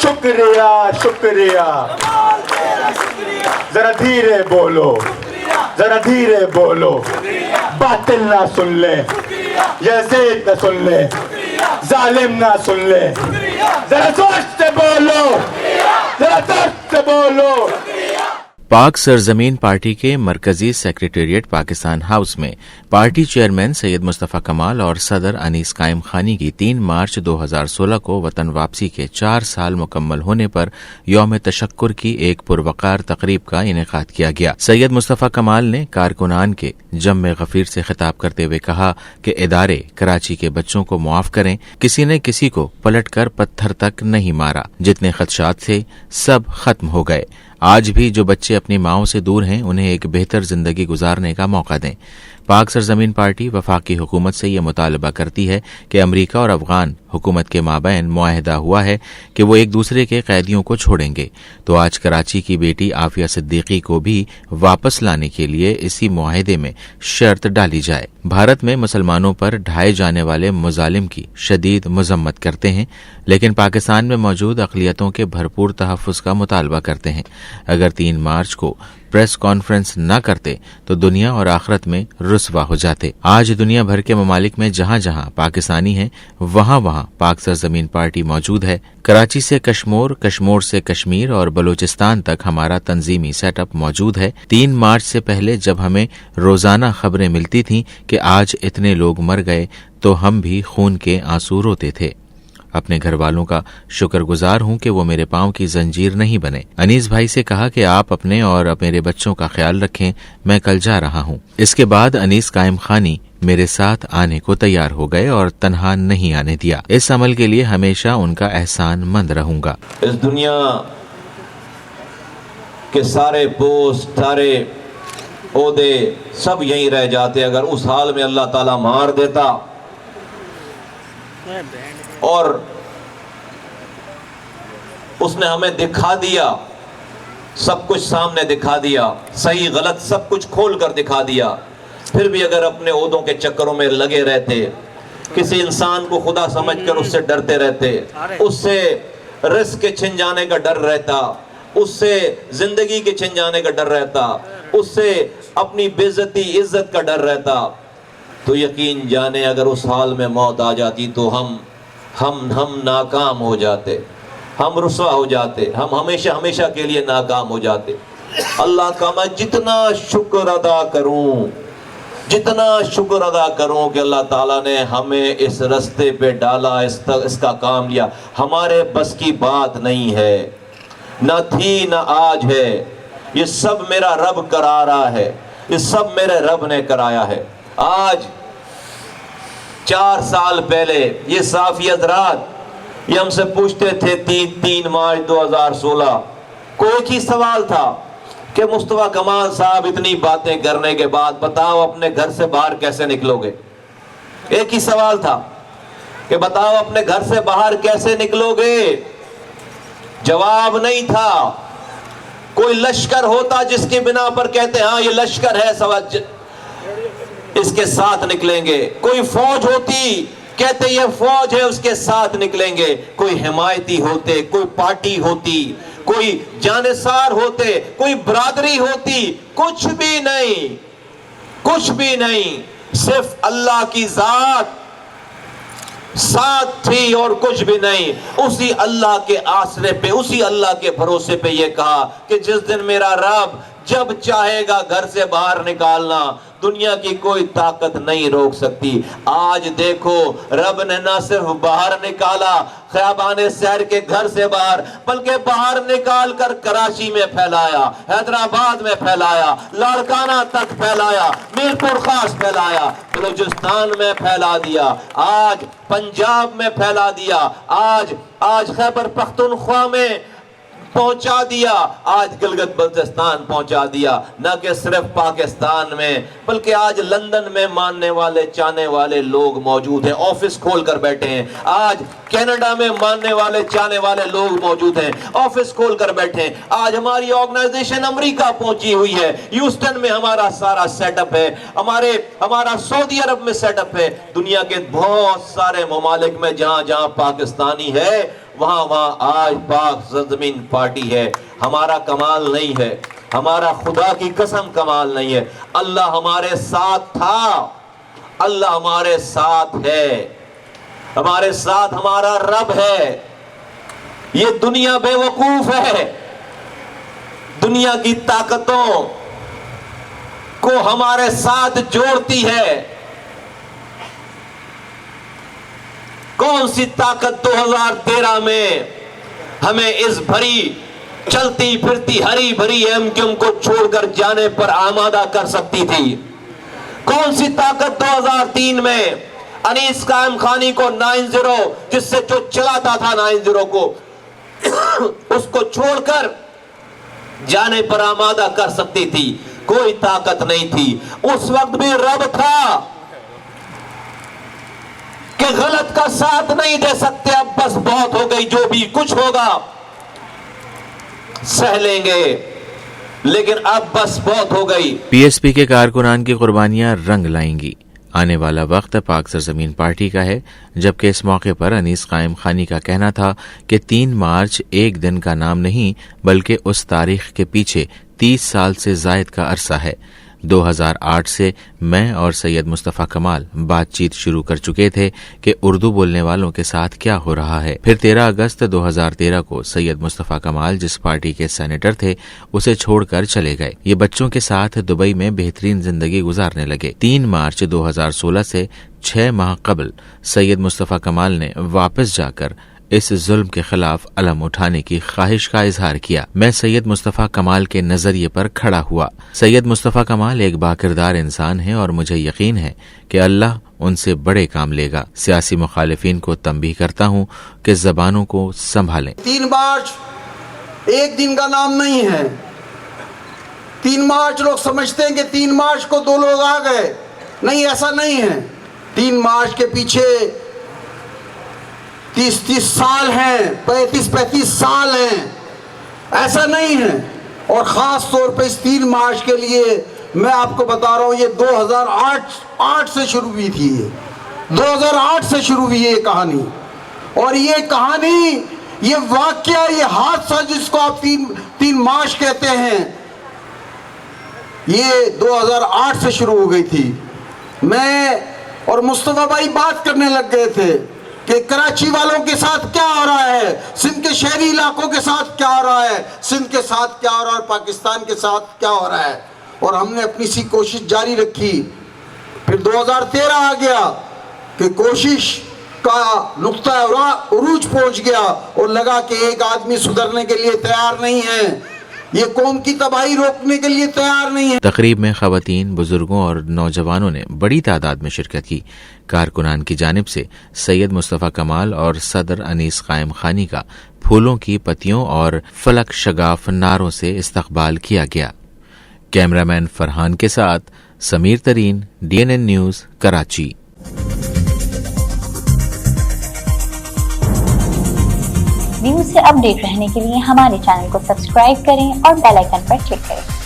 शुक्रिया शुक्रिया, जरा धीरे बोलो, जरा धीरे बोलो, बातिल ना सुन ले, यजीद ना सुन ले, जालिम ना सुन ले, जरा जोश से बोलो, जरा जोश से बोलो। पाक सरजमीन पार्टी के मरकजी सेक्रेटेरिएट पाकिस्तान हाउस में पार्टी चेयरमैन सैयद मुस्तफ़ा कमाल और सदर अनीस कायम खानी की 3 मार्च 2016 को वतन वापसी के 4 साल मुकम्मल होने पर यौम तशक्कुर की एक पुरवकार तकरीब का इनेकाद किया गया। सैयद मुस्तफ़ा कमाल ने कारकुनान के जम्मे गफीर से खिताब करते हुए कहा कि इदारे कराची के बच्चों को मुआफ करें, किसी ने किसी को पलट कर पत्थर तक नहीं मारा, जितने खदशात थे सब खत्म हो गए। आज भी जो बच्चे अपनी माओं से दूर हैं उन्हें एक बेहतर जिंदगी गुजारने का मौका दें। पाक सरजमीन पार्टी वफाकी हुकूमत से यह मुतालबा करती है कि अमरीका और अफगान हुकूमत के माबैन मुआहदा हुआ है कि वो एक दूसरे के कैदियों को छोड़ेंगे, तो आज कराची की बेटी आफिया सिद्दीकी को भी वापस लाने के लिए इसी मुआहदे में शर्त डाली जाए। भारत में मुसलमानों पर ढाए जाने वाले मुजालिम की शदीद मजम्मत करते हैं, लेकिन पाकिस्तान में मौजूद अक़लियतों के भरपूर तहफ़्फ़ुज़ का मुतालबा करते हैं। अगर 3 मार्च को प्रेस कॉन्फ्रेंस न करते तो दुनिया और आखिरत में रुसवा हो जाते। आज दुनिया भर के ममालिक में जहां जहां पाकिस्तानी हैं वहां वहां पाक सरजमीन पार्टी मौजूद है। कराची से कश्मीर, कश्मीर से कश्मीर और बलूचिस्तान तक हमारा तंजीमी सेटअप मौजूद है। 3 मार्च से पहले जब हमें रोजाना खबरें मिलती थीं कि आज इतने लोग मर गए तो हम भी खून के आंसू रोते थे। अपने घर वालों का शुक्रगुजार हूं कि वो मेरे पांव की जंजीर नहीं बने। अनीस भाई से कहा कि आप अपने और मेरे बच्चों का ख्याल रखें, मैं कल जा रहा हूं। इसके बाद अनीस कायम खानी मेरे साथ आने को तैयार हो गए और तन्हा नहीं आने दिया। इस अमल के लिए हमेशा उनका एहसान मंद रहूंगा। इस दुनिया के सारे पोस्ट, सारे ओहदे सब यहीं रह जाते अगर उस हाल में अल्लाह ताला मार देता और उसने हमें दिखा दिया, सब कुछ सामने दिखा दिया, सही गलत सब कुछ खोल कर दिखा दिया, फिर भी अगर अपने ओहदों के चक्करों में लगे रहते, किसी इंसान को खुदा समझकर उससे डरते रहते, उससे रिस्क के छिन जाने का डर रहता, उससे जिंदगी के छिन जाने का डर रहता, उससे अपनी बेइज्जती इज्जत का डर रहता, तो यकीन जाने अगर उस हाल में मौत आ जाती तो हम नाकाम हो जाते, हम रुसवा हो जाते, हम हमेशा हमेशा के लिए नाकाम हो जाते। अल्लाह का मैं जितना शुक्र अदा करूं, जितना शुक्र अदा करूं कि अल्लाह ताला ने हमें इस रास्ते पे डाला, इसका काम लिया। हमारे बस की बात नहीं है, न थी न आज है, ये सब मेरा रब करा रहा है, ये सब मेरे रब ने कराया है। आज 4 साल पहले ये साफी हज़रात ये हमसे पूछते थे 3 मार्च 2016 को एक ही सवाल था कि मुस्तफ़ा कमाल साहब इतनी बातें करने के बाद बताओ अपने घर से बाहर कैसे निकलोगे। एक ही सवाल था कि बताओ अपने घर से बाहर कैसे निकलोगे। जवाब नहीं था। कोई लश्कर होता जिसकी बिना पर कहते हाँ ये लश्कर है, सवाल इसके साथ निकलेंगे। कोई फौज होती कहते ये फौज है, उसके साथ निकलेंगे। कोई हिमायती होते, कोई पार्टी होती, कोई जानिसार होते, कोई बरादरी होती, कुछ भी नहीं, कुछ भी नहीं, सिर्फ अल्लाह की जात साथ थी और कुछ भी नहीं। उसी अल्लाह के आसरे पे, उसी अल्लाह के भरोसे पे ये कहा कि जिस दिन मेरा रब जब चाहेगा घर से बाहर निकालना, दुनिया की कोई ताकत नहीं रोक सकती। आज देखो रब ने ना सिर्फ बाहर निकाला ख़याबान शहर के घर से बाहर, बल्कि बाहर निकाल कर कराची में फैलाया, हैदराबाद में फैलाया, लाड़काना तक फैलाया, मीरपुर खास फैलाया, बलूचिस्तान में फैला दिया, आज पंजाब में फैला दिया, आज खैबर पख्तूनख्वा में पहुंचा दिया, आज गिलगित बल्तिस्तान पहुंचा दिया। न कि सिर्फ पाकिस्तान में बल्कि आज लंदन में मानने वाले चाहने वाले लोग मौजूद हैं, ऑफिस खोल कर बैठे हैं। आज कनाडा में मानने वाले चाहने वाले लोग मौजूद हैं, ऑफिस खोल कर बैठे हैं। आज हमारी ऑर्गेनाइजेशन अमेरिका पहुंची हुई है, ह्यूस्टन में हमारा सारा सेटअप है, हमारा सऊदी अरब में सेटअप है। दुनिया के बहुत सारे ममालिक में जहां जहां पाकिस्तानी है وہاں آج پاک سرزمین پارٹی ہے. ہمارا کمال نہیں ہے, ہمارا خدا کی قسم کمال نہیں ہے. اللہ ہمارے ساتھ تھا, اللہ ہمارے ساتھ ہے, ہمارے ساتھ ہمارا رب ہے. یہ دنیا بے وقوف ہے, دنیا کی طاقتوں کو ہمارے ساتھ جوڑتی ہے. کون سی طاقت 2013 میں ہمیں اس بھری چلتی پھرتی ہری بھری ایم کیو ایم کو چھوڑ کر جانے پر آمادہ کر سکتی تھی؟ کون سی طاقت 2003 میں انیس قائم خانی کو 9-0 جس سے جو چلاتا تھا 9-0 کو اس کو چھوڑ کر جانے پر آمادہ کر سکتی تھی؟ کوئی طاقت نہیں تھی. اس وقت بھی رب تھا کہ غلط کا ساتھ نہیں دے سکتے, اب بس بہت ہو گئی, جو بھی کچھ ہوگا سہ لیں گے, لیکن اب بس بہت ہو گئی. پی ایس پی کے کارکنان کی قربانیاں رنگ لائیں گی. آنے والا وقت پاک سرزمین پارٹی کا ہے, جبکہ اس موقع پر انیس قائم خانی کا کہنا تھا کہ 3 مارچ ایک دن کا نام نہیں بلکہ اس تاریخ کے پیچھے 30 سال سے زائد کا عرصہ ہے. 2008 سے میں اور سید مصطفیٰ کمال بات چیت شروع کر چکے تھے کہ اردو بولنے والوں کے ساتھ کیا ہو رہا ہے. پھر 13 اگست 2013 کو سید مصطفیٰ کمال جس پارٹی کے سینیٹر تھے اسے چھوڑ کر چلے گئے. یہ بچوں کے ساتھ دبئی میں بہترین زندگی گزارنے لگے. 3 مارچ 2016 سے 6 ماہ قبل سید مصطفیٰ کمال نے واپس جا کر اس ظلم کے خلاف علم اٹھانے کی خواہش کا اظہار کیا. میں سید مصطفیٰ کمال کے نظریے پر کھڑا ہوا. سید مصطفیٰ کمال ایک باکردار انسان ہیں اور مجھے یقین ہے کہ اللہ ان سے بڑے کام لے گا. سیاسی مخالفین کو تنبیہ کرتا ہوں کہ زبانوں کو سنبھالیں. 3 مارچ ایک دن کا نام نہیں ہے. 3 مارچ لوگ سمجھتے ہیں کہ 3 مارچ کو 2 لوگ آ گئے. نہیں, ایسا نہیں ہے. 3 مارچ کے پیچھے 30 سال ہیں, 35 سال ہیں. ایسا نہیں ہے. اور خاص طور پہ اس 3 مارچ کے لیے میں آپ کو بتا رہا ہوں, یہ 2008 سے شروع ہوئی تھی. 2008 سے شروع ہوئی یہ کہانی. اور یہ کہانی, یہ واقعہ, یہ حادثہ جس کو آپ 3 مارچ کہتے ہیں, یہ 2008 سے شروع ہو گئی تھی. میں اور مصطفیٰ بھائی بات کرنے لگ گئے تھے کہ کراچی والوں کے ساتھ کیا ہو رہا ہے, سندھ کے شہری علاقوں کے ساتھ کیا ہو رہا ہے, سندھ کے ساتھ کیا ہو رہا ہے, پاکستان کے ساتھ کیا ہو رہا ہے. اور ہم نے اپنی سی کوشش جاری رکھی. پھر 2013 آ گیا کہ کوشش کا نقطہ عروج پہنچ گیا اور لگا کہ ایک آدمی سدھرنے کے لیے تیار نہیں ہے, یہ قوم کی تباہی روکنے کے لیے تیار نہیں ہے. تقریب میں خواتین, بزرگوں اور نوجوانوں نے بڑی تعداد میں شرکت کی. کارکنان کی جانب سے سید مصطفیٰ کمال اور صدر انیس قائم خانی کا پھولوں کی پتیوں اور فلک شگاف نعروں سے استقبال کیا گیا. کیمرامین فرحان کے ساتھ سمیر ترین, DNN نیوز, کراچی. نیوز سے اپ ڈیٹ رہنے کے لیے ہمارے چینل کو سبسکرائب کریں اور بیل آئیکن پر کلک کریں.